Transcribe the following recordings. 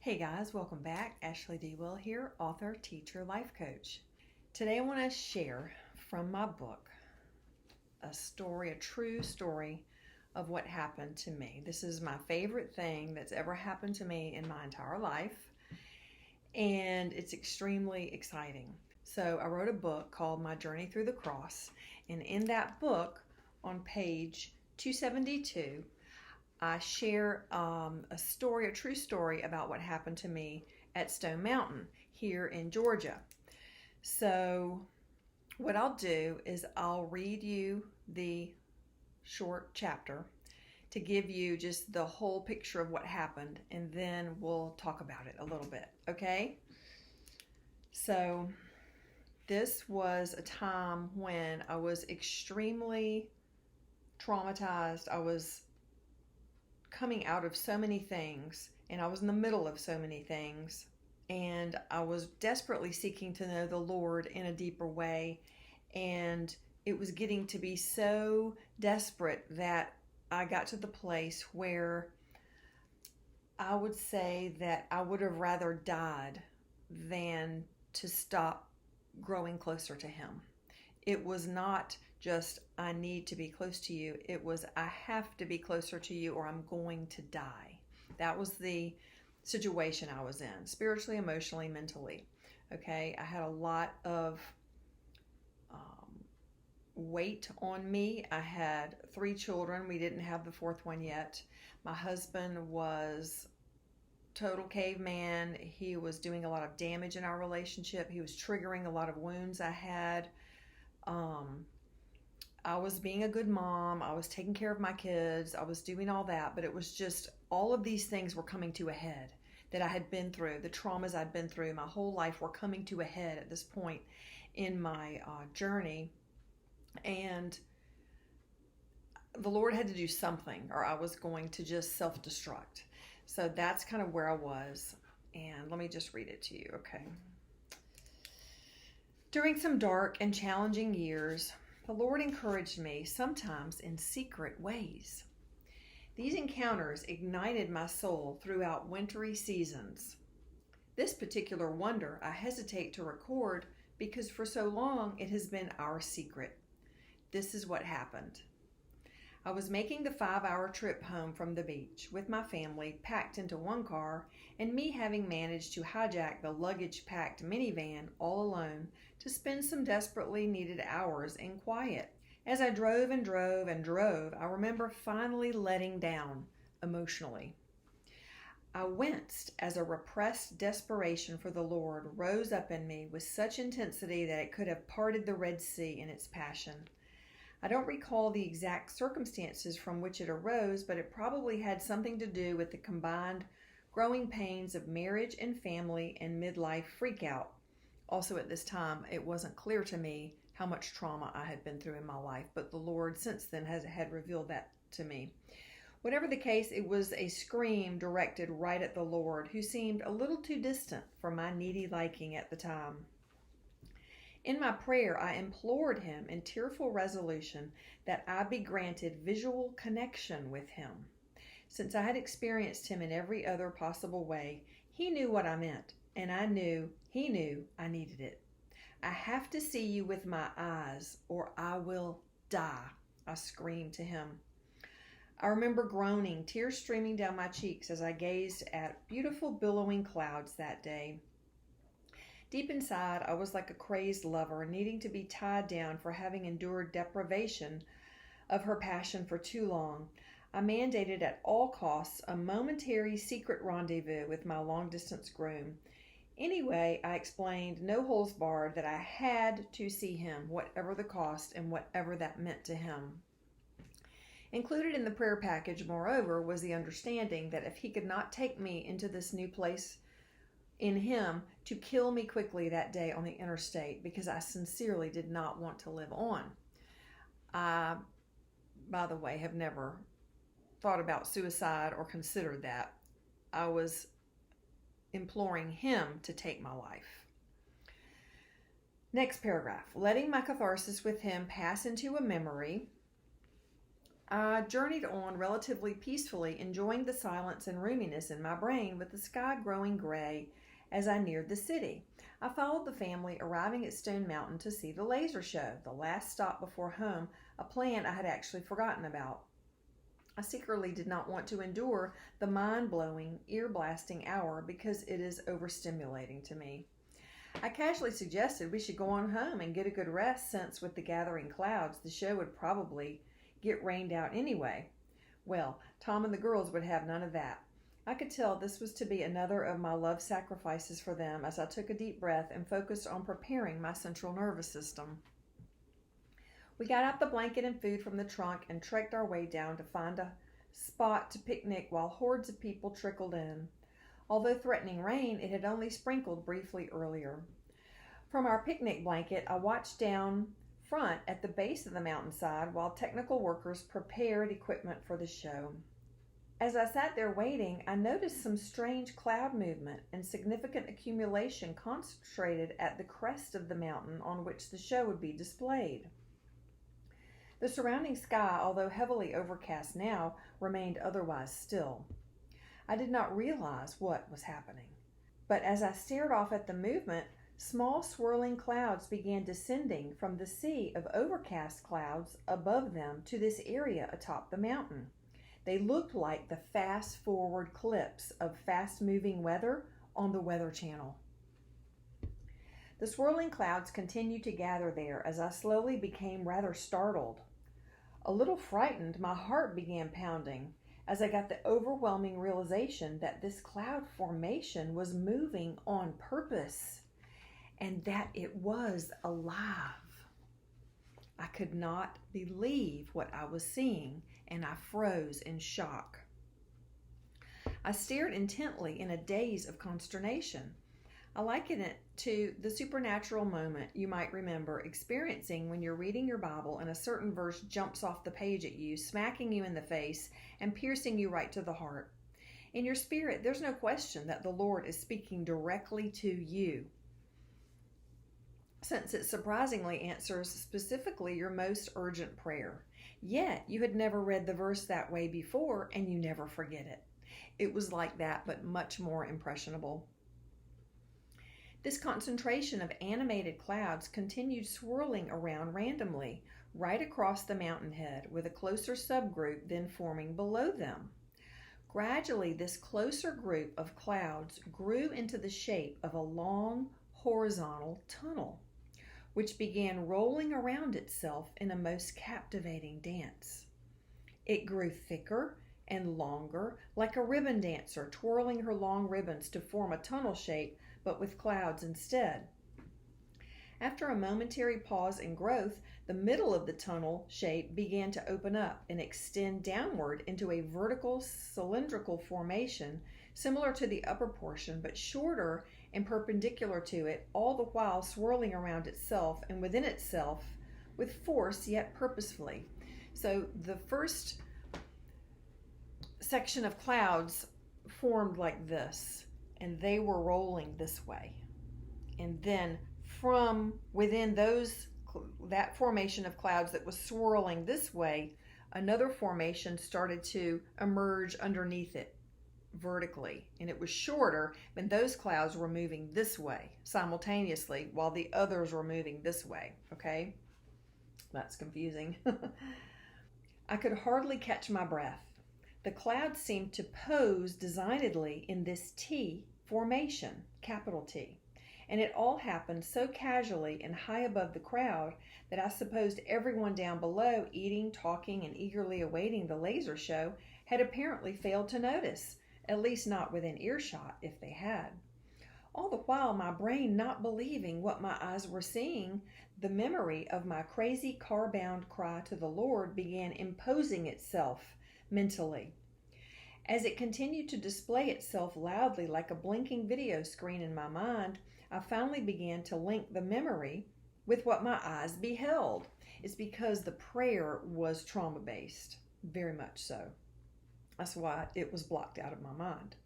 Hey guys, welcome back. Ashley D. Will here, author, teacher, life coach. Today I want to share from my book a true story of what happened to me. This is my favorite thing that's ever happened to me in my entire life, and it's extremely exciting. So I wrote a book called My Journey Through the Cross, and in that book, on page 272, I share a true story about what happened to me at Stone Mountain here in Georgia. So what I'll do is I'll read you the short chapter to give you just the whole picture of what happened, and then we'll talk about it a little bit, okay? So this was a time when I was extremely traumatized. I was coming out of so many things, and I was in the middle of so many things, and I was desperately seeking to know the Lord in a deeper way, and it was getting to be so desperate that I got to the place where I would say that I would have rather died than to stop growing closer to Him. It was not just, I need to be close to you. It was, I have to be closer to you or I'm going to die. That was the situation I was in, spiritually, emotionally, mentally. Okay, I had a lot of weight on me. I had 3 children. We didn't have the 4th one yet. My husband was total caveman. He was doing a lot of damage in our relationship. He was triggering a lot of wounds I had. I was being a good mom. I was taking care of my kids. I was doing all that, but it was just all of these things were coming to a head that I had been through. The traumas I'd been through my whole life were coming to a head at this point in my journey. And the Lord had to do something or I was going to just self-destruct. So that's kind of where I was. And let me just read it to you, okay? During some dark and challenging years, the Lord encouraged me, sometimes in secret ways. These encounters ignited my soul throughout wintry seasons. This particular wonder I hesitate to record because for so long it has been our secret. This is what happened. I was making the 5-hour trip home from the beach with my family packed into one car and me having managed to hijack the luggage-packed minivan all alone to spend some desperately needed hours in quiet. As I drove and drove and drove, I remember finally letting down emotionally. I winced as a repressed desperation for the Lord rose up in me with such intensity that it could have parted the Red Sea in its passion. I don't recall the exact circumstances from which it arose, but it probably had something to do with the combined growing pains of marriage and family and midlife freakout. Also at this time, it wasn't clear to me how much trauma I had been through in my life, but the Lord since then had revealed that to me. Whatever the case, it was a scream directed right at the Lord, who seemed a little too distant for my needy liking at the time. In my prayer, I implored Him in tearful resolution that I be granted visual connection with Him. Since I had experienced Him in every other possible way, He knew what I meant, and He knew I needed it. I have to see you with my eyes, or I will die, I screamed to Him. I remember groaning, tears streaming down my cheeks as I gazed at beautiful billowing clouds that day. Deep inside, I was like a crazed lover, needing to be tied down for having endured deprivation of her passion for too long. I mandated at all costs a momentary secret rendezvous with my long-distance groom. Anyway, I explained, no holds barred, that I had to see him, whatever the cost and whatever that meant to him. Included in the prayer package, moreover, was the understanding that if he could not take me into this new place in Him, to kill me quickly that day on the interstate, because I sincerely did not want to live on. I, by the way, have never thought about suicide or considered that. I was imploring Him to take my life. Next paragraph. Letting my catharsis with Him pass into a memory, I journeyed on relatively peacefully, enjoying the silence and roominess in my brain, with the sky growing gray as I neared the city. I followed the family, arriving at Stone Mountain to see the laser show, the last stop before home, a plan I had actually forgotten about. I secretly did not want to endure the mind blowing, ear blasting hour because it is overstimulating to me. I casually suggested we should go on home and get a good rest since, with the gathering clouds, the show would probably get rained out anyway. Well, Tom and the girls would have none of that. I could tell this was to be another of my love sacrifices for them as I took a deep breath and focused on preparing my central nervous system. We got out the blanket and food from the trunk and trekked our way down to find a spot to picnic while hordes of people trickled in. Although threatening rain, it had only sprinkled briefly earlier. From our picnic blanket, I watched down front at the base of the mountainside while technical workers prepared equipment for the show. As I sat there waiting, I noticed some strange cloud movement and significant accumulation concentrated at the crest of the mountain on which the show would be displayed. The surrounding sky, although heavily overcast now, remained otherwise still. I did not realize what was happening, but as I stared off at the movement, small swirling clouds began descending from the sea of overcast clouds above them to this area atop the mountain. They looked like the fast forward clips of fast moving weather on the Weather Channel. The swirling clouds continued to gather there as I slowly became rather startled. A little frightened, my heart began pounding as I got the overwhelming realization that this cloud formation was moving on purpose and that it was alive. I could not believe what I was seeing, and I froze in shock. I stared intently in a daze of consternation. I liken it to the supernatural moment you might remember experiencing when you're reading your Bible and a certain verse jumps off the page at you, smacking you in the face and piercing you right to the heart. In your spirit, there's no question that the Lord is speaking directly to you, since it surprisingly answers specifically your most urgent prayer. Yet, you had never read the verse that way before, and you never forget it. It was like that, but much more impressionable. This concentration of animated clouds continued swirling around randomly, right across the mountain head, with a closer subgroup then forming below them. Gradually, this closer group of clouds grew into the shape of a long, horizontal tunnel, which began rolling around itself in a most captivating dance. It grew thicker and longer, like a ribbon dancer twirling her long ribbons to form a tunnel shape, but with clouds instead. After a momentary pause in growth, the middle of the tunnel shape began to open up and extend downward into a vertical cylindrical formation similar to the upper portion, but shorter and perpendicular to it, all the while swirling around itself and within itself with force yet purposefully. So the first section of clouds formed like this, and they were rolling this way. And then from within that formation of clouds that was swirling this way, another formation started to emerge underneath it vertically, and it was shorter, and those clouds were moving this way simultaneously while the others were moving this way. Okay, that's confusing. I could hardly catch my breath. The clouds seemed to pose designedly in this T formation, capital T, and it all happened so casually and high above the crowd that I supposed everyone down below, eating, talking, and eagerly awaiting the laser show, had apparently failed to notice, at least not within earshot if they had. All the while, my brain not believing what my eyes were seeing, the memory of my crazy car-bound cry to the Lord began imposing itself mentally. As it continued to display itself loudly like a blinking video screen in my mind, I finally began to link the memory with what my eyes beheld. It's because the prayer was trauma-based, very much so. That's why it was blocked out of my mind.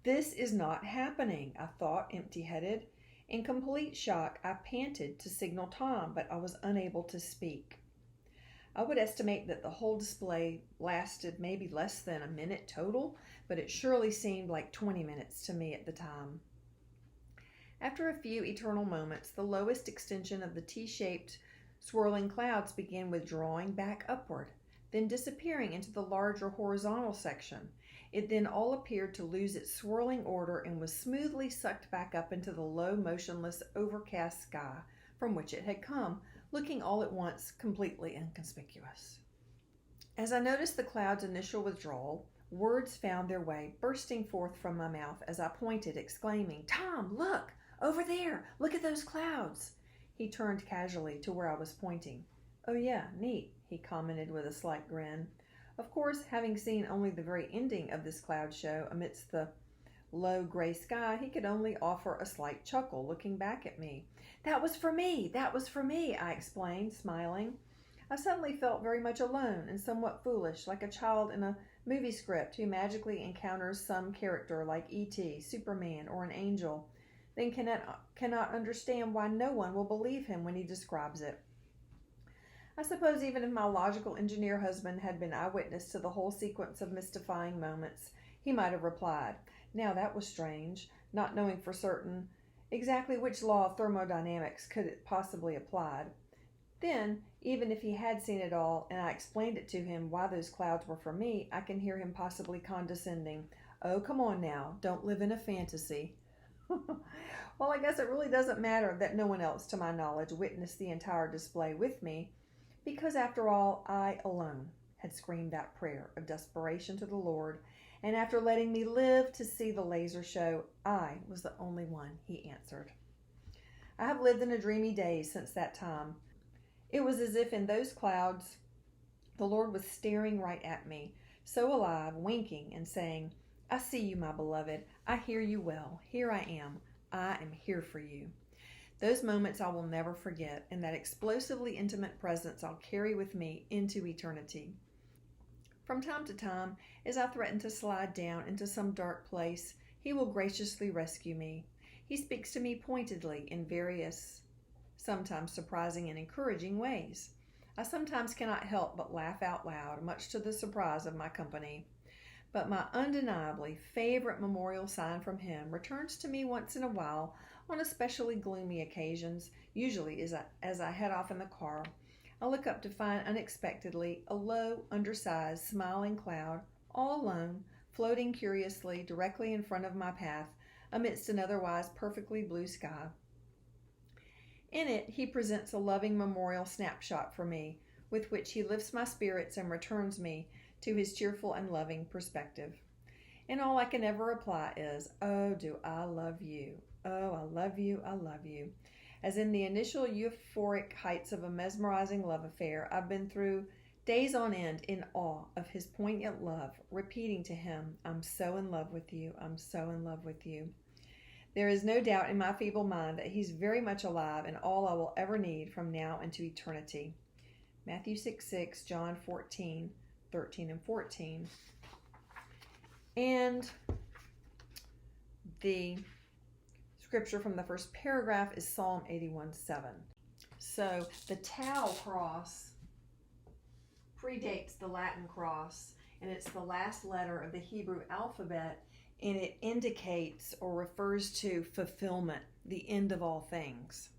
This is not happening, I thought, empty-headed. In complete shock, I panted to signal Tom, but I was unable to speak. I would estimate that the whole display lasted maybe less than a minute total, but it surely seemed like 20 minutes to me at the time. After a few eternal moments, the lowest extension of the T-shaped swirling clouds began withdrawing back upward, then disappearing into the larger horizontal section. It then all appeared to lose its swirling order and was smoothly sucked back up into the low, motionless, overcast sky from which it had come, looking all at once completely inconspicuous. As I noticed the cloud's initial withdrawal, words found their way bursting forth from my mouth as I pointed, exclaiming, "Tom, look! Over there! Look at those clouds!" He turned casually to where I was pointing. "Oh yeah, neat," he commented with a slight grin. Of course, having seen only the very ending of this cloud show amidst the low gray sky, he could only offer a slight chuckle, looking back at me. "That was for me! That was for me!" I explained, smiling. I suddenly felt very much alone and somewhat foolish, like a child in a movie script who magically encounters some character like E.T., Superman, or an angel, then cannot understand why no one will believe him when he describes it. I suppose even if my logical engineer husband had been eyewitness to the whole sequence of mystifying moments, he might have replied, "Now that was strange," not knowing for certain exactly which law of thermodynamics could it possibly applied. Then, even if he had seen it all and I explained it to him why those clouds were for me, I can hear him possibly condescending, "Oh, come on now, don't live in a fantasy." Well, I guess it really doesn't matter that no one else, to my knowledge, witnessed the entire display with me, because after all, I alone had screamed that prayer of desperation to the Lord, and after letting me live to see the laser show, I was the only one he answered. I have lived in a dreamy daze since that time. It was as if in those clouds the Lord was staring right at me, so alive, winking and saying, "I see you, my beloved. I hear you well. Here I am. I am here for you." Those moments I will never forget, and that explosively intimate presence I'll carry with me into eternity. From time to time, as I threaten to slide down into some dark place, he will graciously rescue me. He speaks to me pointedly in various, sometimes surprising and encouraging ways. I sometimes cannot help but laugh out loud, much to the surprise of my company. But my undeniably favorite memorial sign from him returns to me once in a while on especially gloomy occasions, usually as I head off in the car. I look up to find unexpectedly a low, undersized, smiling cloud, all alone, floating curiously directly in front of my path amidst an otherwise perfectly blue sky. In it, he presents a loving memorial snapshot for me, with which he lifts my spirits and returns me to his cheerful and loving perspective. And all I can ever reply is, "Oh, do I love you. Oh, I love you, I love you." As in the initial euphoric heights of a mesmerizing love affair, I've been through days on end in awe of his poignant love, repeating to him, "I'm so in love with you, I'm so in love with you." There is no doubt in my feeble mind that he's very much alive and all I will ever need from now into eternity. Matthew 6:6, John 14:13 and 14. And the scripture from the first paragraph is Psalm 81:7. So the Tau cross predates the Latin cross, and it's the last letter of the Hebrew alphabet, and it indicates or refers to fulfillment, the end of all things.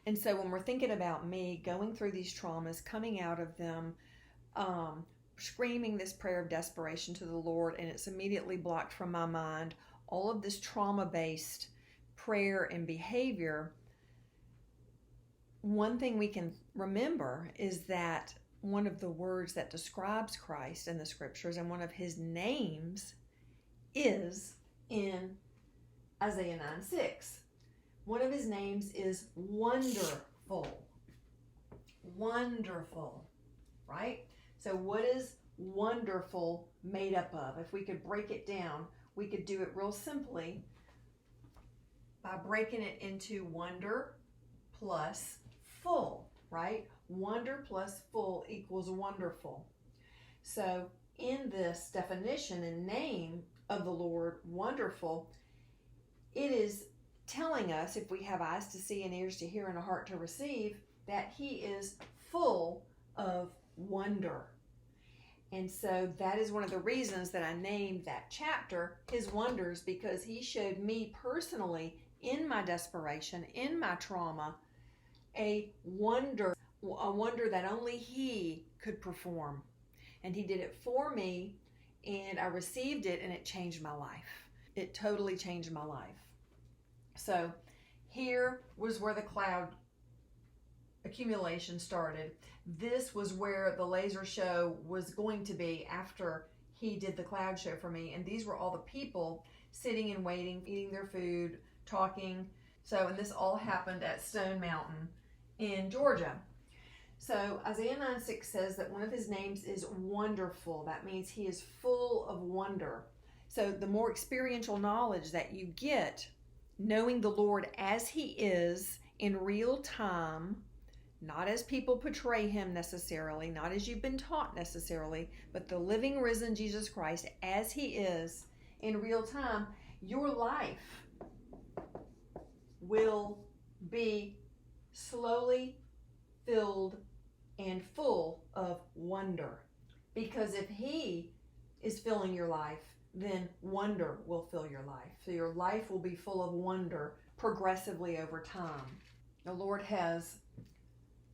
And so when we're thinking about me going through these traumas, coming out of them, screaming this prayer of desperation to the Lord, and it's immediately blocked from my mind, all of this trauma-based prayer and behavior, one thing we can remember is that one of the words that describes Christ in the scriptures and one of his names is in Isaiah 9:6. One of his names is wonderful. Wonderful, right? So what is wonderful made up of? If we could break it down, we could do it real simply by breaking it into wonder plus full, right? Wonder plus full equals wonderful. So in this definition and name of the Lord, wonderful, it is telling us, if we have eyes to see and ears to hear and a heart to receive, that he is full of wonder. And so that is one of the reasons that I named that chapter His Wonders, because He showed me personally in my desperation, in my trauma, a wonder that only He could perform. And He did it for me, and I received it, and it changed my life. It totally changed my life. So here was where the cloud accumulation started. This was where the laser show was going to be after He did the cloud show for me. And these were all the people sitting and waiting, eating their food, talking. So, and this all happened at Stone Mountain in Georgia. So Isaiah 9:6 says that one of His names is wonderful. That means He is full of wonder. So the more experiential knowledge that you get, knowing the Lord as He is in real time, not as people portray Him necessarily, not as you've been taught necessarily, but the living, risen Jesus Christ as He is in real time, your life will be slowly filled and full of wonder. Because if He is filling your life, then wonder will fill your life. So your life will be full of wonder progressively over time. The Lord has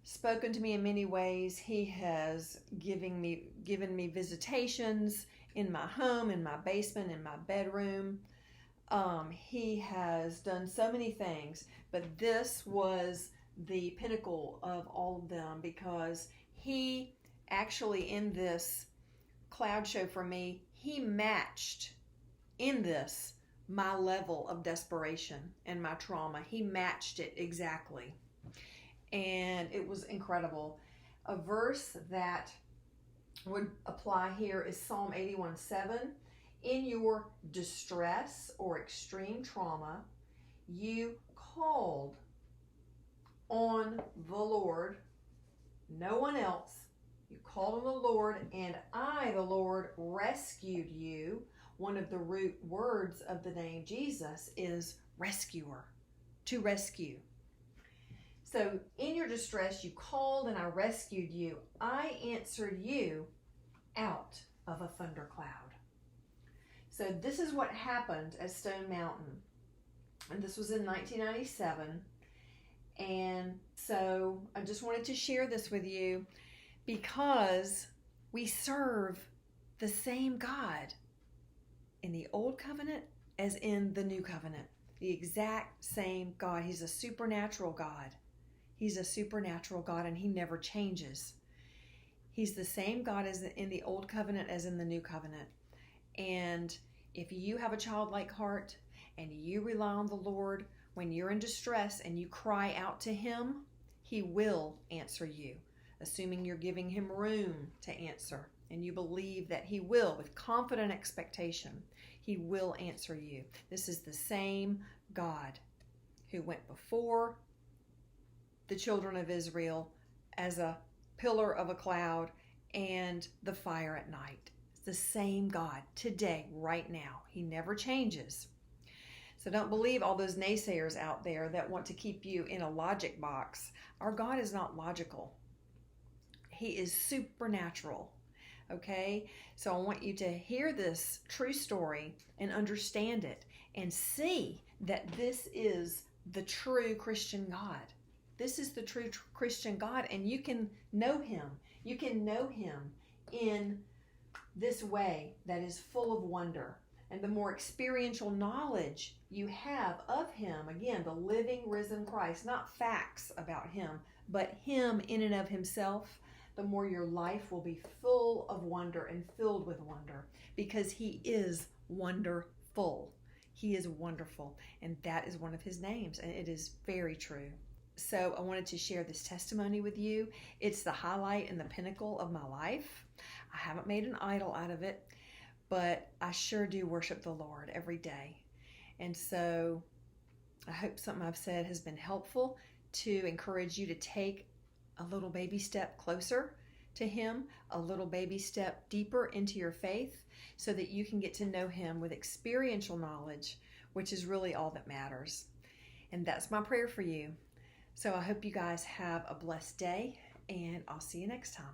spoken to me in many ways. He has given me visitations in my home, in my basement, in my bedroom. He has done so many things, but this was the pinnacle of all of them, because He actually, in this cloud show for me, He matched in this my level of desperation and my trauma. He matched it exactly. And it was incredible. A verse that would apply here is Psalm 81:7. In your distress or extreme trauma, you called on the Lord, no one else. You called on the Lord, and I, the Lord, rescued you. One of the root words of the name Jesus is rescuer, to rescue. So in your distress, you called and I rescued you. I answered you out of a thundercloud. So this is what happened at Stone Mountain. And this was in 1997. And so I just wanted to share this with you, because we serve the same God in the Old Covenant as in the New Covenant. The exact same God. He's a supernatural God. He's a supernatural God, and He never changes. He's the same God as in the Old Covenant as in the New Covenant. And if you have a childlike heart and you rely on the Lord when you're in distress and you cry out to Him, He will answer you, assuming you're giving Him room to answer and you believe that He will, with confident expectation. He will answer you. This is the same God who went before the children of Israel as a pillar of a cloud and the fire at night. It's the same God today, right now. He never changes. So don't believe all those naysayers out there that want to keep you in a logic box. Our God is not logical. He is supernatural. Okay? So I want you to hear this true story and understand it and see that this is the true Christian God. This is the true Christian God, and you can know Him. You can know Him in this way that is full of wonder. And the more experiential knowledge you have of Him, again, the living, risen Christ, not facts about Him, but Him in and of Himself, the more your life will be full of wonder and filled with wonder, because He is wonderful. He is wonderful, and that is one of His names, and it is very true. So I wanted to share this testimony with you. It's the highlight and the pinnacle of my life. I haven't made an idol out of it, but I sure do worship the Lord every day. And so I hope something I've said has been helpful to encourage you to take a little baby step closer to Him, a little baby step deeper into your faith, so that you can get to know Him with experiential knowledge, which is really all that matters. And that's my prayer for you. So I hope you guys have a blessed day, and I'll see you next time.